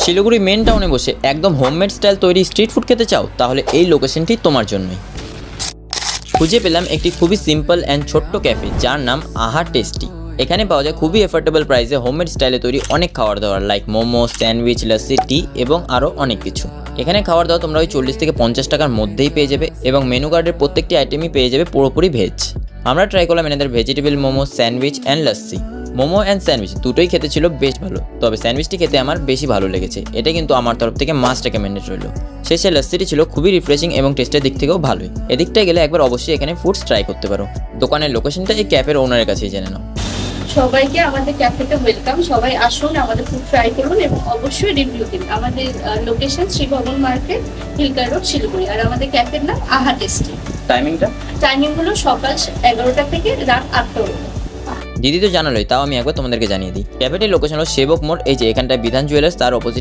Siliguri main টাউনে বসে একদম হোমমেড স্টাইল তৈরি স্ট্রিট ফুড খেতে চাও, তাহলে এই লোকেশনটি তোমার জন্যই। খুঁজে পেলাম একটি খুবই সিম্পল অ্যান্ড ছোট্ট ক্যাফে, যার নাম আহা টেস্টি। এখানে পাওয়া যায় খুবই এফোর্ডেবল প্রাইসে হোমমেড স্টাইলে তৈরি অনেক খাবার দাবার, লাইক মোমো, স্যান্ডউইচ, লস্যি, টি এবং আরও অনেক কিছু। এখানে খাবার দাওয়া তোমরা ওই 40 থেকে 50 টাকার মধ্যেই পেয়ে যাবে এবং মেনু কার্ডের প্রত্যেকটি আইটেমই পেয়ে যাবে পুরোপুরি ভেজ। আমরা ট্রাই করলাম এনাদের vegetable momo, sandwich and lassi. Momo and sandwich দুটোই খেতে ছিল বেশ ভালো, তবে স্যান্ডউইচটি খেতে আমার বেশি ভালো লেগেছে। এটা কিন্তু আমার তরফ থেকে মাস্ট রেকমেন্ডেড রইল। শেষে লস্যিটি ছিল খুবই রিফ্রেশিং এবং টেস্টের দিক থেকেও ভালোই। এদিকটায় গেলে একবার অবশ্যই এখানে ফুডস ট্রাই করতে পারো। দোকানের লোকেশনটা এই ক্যাফের ওনারের কাছেই জেনে নাও। সবাইকে আমাদের ক্যাফেতে ওয়েলকাম। সবাই আসুন, আমাদের ফুড ট্রাই করুন এবং অবশ্যই রিভিউ দিন। আমাদের লোকেশন শ্রী ভবন মার্কেট, হিলকার রোড, শিলিগুড়ি। আর আমাদের ক্যাফের নাম আহা টেস্টি। টাইমিং হলো সকাল 11টা থেকে রাত 8টা পর্যন্ত। দিদি তো জানালোই, তাও আমি একবার তোমাদেরকে জানিয়ে দিই। ক্যাফেটির লোকেশন হলো সেবক মোড়। এই যে এখানটায় বিধান জুয়েলার্স, তার অপোজিট